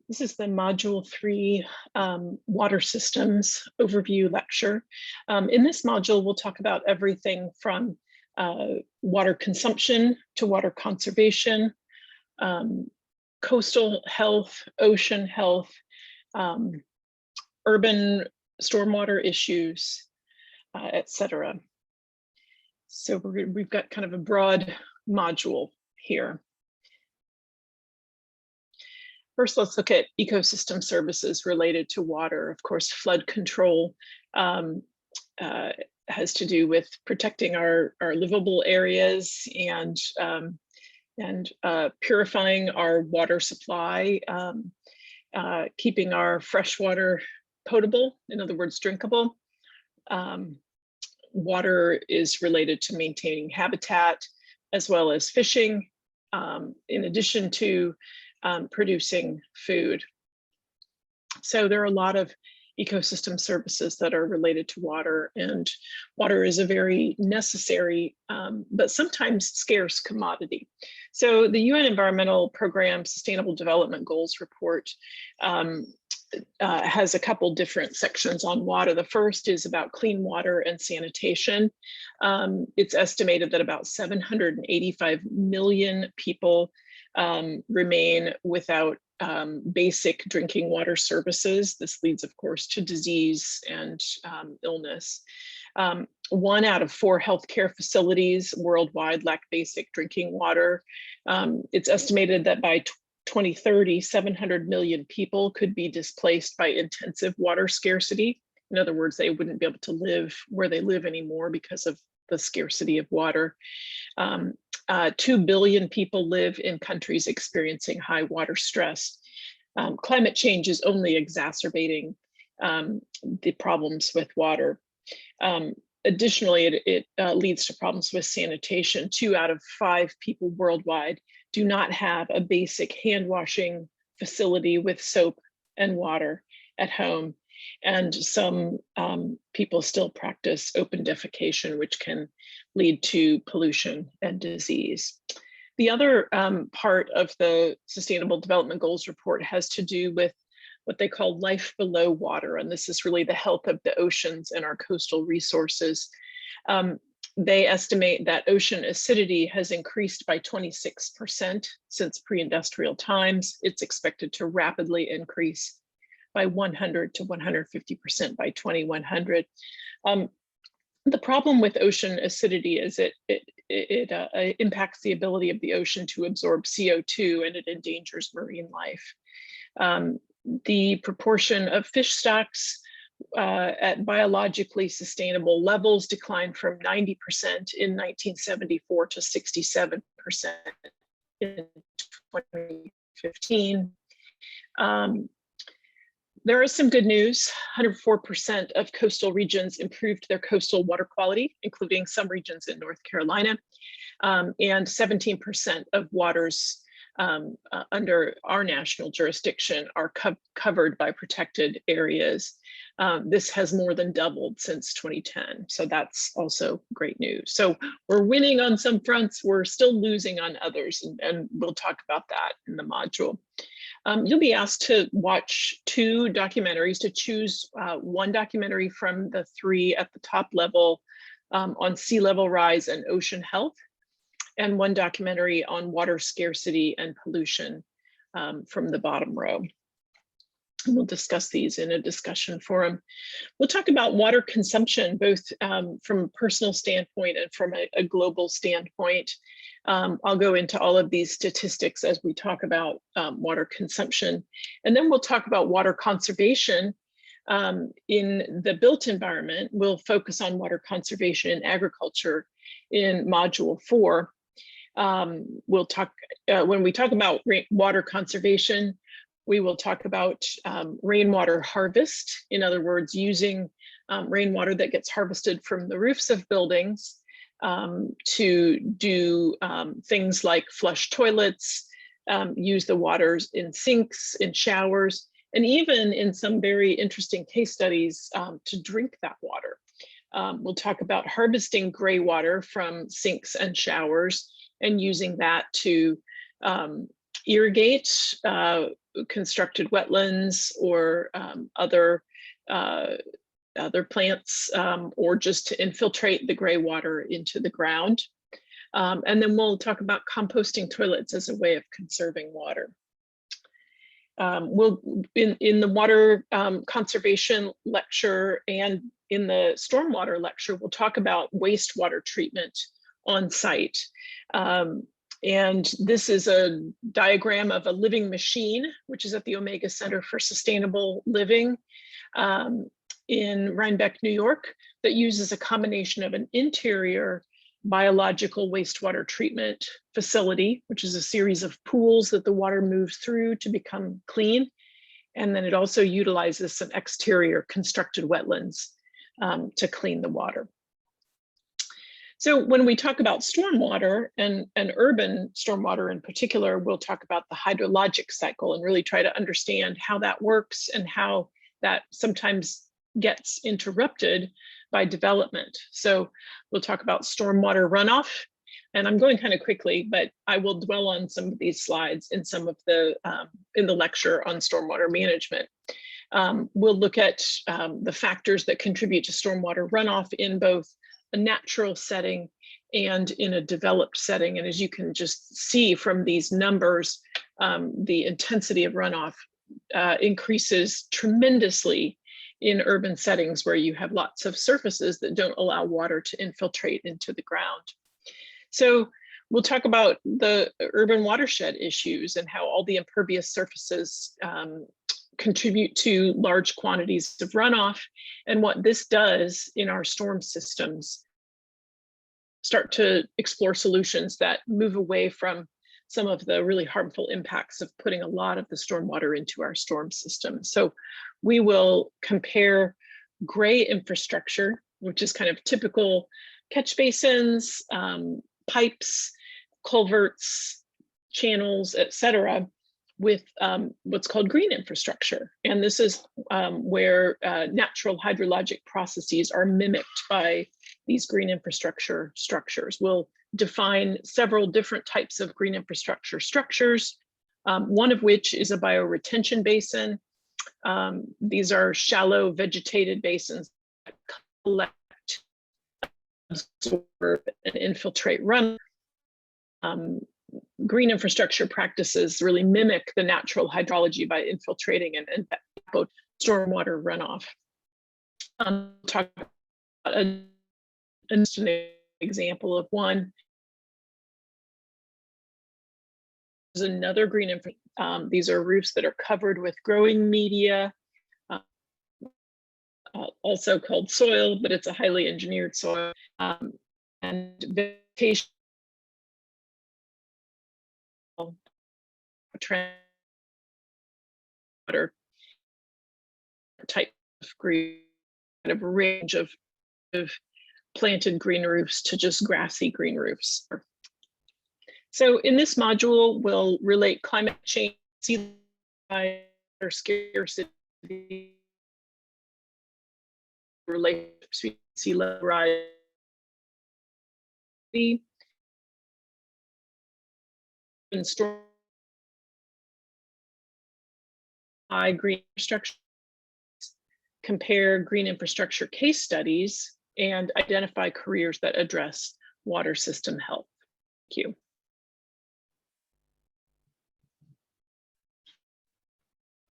This is the Module 3 Water Systems Overview lecture. In this module, we'll talk about everything from water consumption to water conservation, coastal health, ocean health, urban stormwater issues, etc. So we've got kind of a broad module here. First, let's look at ecosystem services related to water. Of course, flood control has to do with protecting our livable areas and purifying our water supply, keeping our fresh water potable, in other words, drinkable. Water is related to maintaining habitat as well as fishing, in addition to producing food. So there are a lot of ecosystem services that are related to water, and water is a very necessary but sometimes scarce commodity. So the UN Environmental Programme Sustainable Development Goals report has a couple different sections on water. The first is about clean water and sanitation. It's estimated that about 785 million people remain without basic drinking water services. This leads, of course, to disease and illness. 1 out of 4 healthcare facilities worldwide lack basic drinking water. It's estimated that by 2030, 700 million people could be displaced by intensive water scarcity. In other words, they wouldn't be able to live where they live anymore because of the scarcity of water. 2 billion people live in countries experiencing high water stress. Climate change is only exacerbating the problems with water. Additionally, it leads to problems with sanitation. 2 out of 5 people worldwide do not have a basic hand washing facility with soap and water at home. And some people still practice open defecation, which can lead to pollution and disease. The other part of the Sustainable Development Goals report has to do with what they call life below water. And this is really the health of the oceans and our coastal resources. They estimate that ocean acidity has increased by 26% since pre-industrial times. It's expected to rapidly increase by 100 to 150% by 2100. The problem with ocean acidity is it impacts the ability of the ocean to absorb CO2, and it endangers marine life. The proportion of fish stocks at biologically sustainable levels declined from 90% in 1974 to 67% in 2015. There is some good news. 104% of coastal regions improved their coastal water quality, including some regions in North Carolina, and 17% of waters under our national jurisdiction are covered by protected areas. This has more than doubled since 2010, so that's also great news. So we're winning on some fronts, we're still losing on others, and we'll talk about that in the module. You'll be asked to watch 2 documentaries, to choose 1 documentary from the 3 at the top level on sea level rise and ocean health, and 1 documentary on water scarcity and pollution from the bottom row. And we'll discuss these in a discussion forum. We'll talk about water consumption, both from a personal standpoint and from a global standpoint. I'll go into all of these statistics as we talk about water consumption. And then we'll talk about water conservation in the built environment. We'll focus on water conservation in agriculture in module 4. We'll talk, when we talk about water conservation, we will talk about rainwater harvest. In other words, using rainwater that gets harvested from the roofs of buildings to do things like flush toilets, use the waters in sinks, in showers, and even in some very interesting case studies to drink that water. We'll talk about harvesting gray water from sinks and showers and using that to irrigate constructed wetlands or other plants, or just to infiltrate the gray water into the ground. And then we'll talk about composting toilets as a way of conserving water. We'll in the water conservation lecture and in the stormwater lecture, we'll talk about wastewater treatment on site. And this is a diagram of a living machine, which is at the Omega Center for Sustainable Living in Rhinebeck, New York, that uses a combination of an interior biological wastewater treatment facility, which is a series of pools that the water moves through to become clean. And then it also utilizes some exterior constructed wetlands to clean the water. So when we talk about stormwater and urban stormwater in particular, we'll talk about the hydrologic cycle and really try to understand how that works and how that sometimes gets interrupted by development. So we'll talk about stormwater runoff, and I'm going kind of quickly, but I will dwell on some of these slides in some of the in the lecture on stormwater management. We'll look at the factors that contribute to stormwater runoff in both a natural setting and in a developed setting. And as you can just see from these numbers, the intensity of runoff increases tremendously in urban settings where you have lots of surfaces that don't allow water to infiltrate into the ground. So we'll talk about the urban watershed issues and how all the impervious surfaces contribute to large quantities of runoff, and what this does in our storm systems. Start to explore solutions that move away from some of the really harmful impacts of putting a lot of the stormwater into our storm system. So we will compare gray infrastructure, which is kind of typical catch basins, pipes, culverts, channels, etc., with what's called green infrastructure. And this is where natural hydrologic processes are mimicked by these green infrastructure structures. We'll define several different types of green infrastructure structures, one of which is a bioretention basin. These are shallow vegetated basins that collect, absorb, and infiltrate runoff. Green infrastructure practices really mimic the natural hydrology by infiltrating and stormwater runoff. Talk about an example of one. There's another green infrastructure. These are roofs that are covered with growing media, also called soil, but it's a highly engineered soil, and vegetation. Water type of green, kind of a range of planted green roofs to just grassy green roofs. So in this module, we'll relate climate change, sea level scarcity, relationship between sea level rise, and storm green infrastructure, compare green infrastructure case studies, and identify careers that address water system health. Thank you.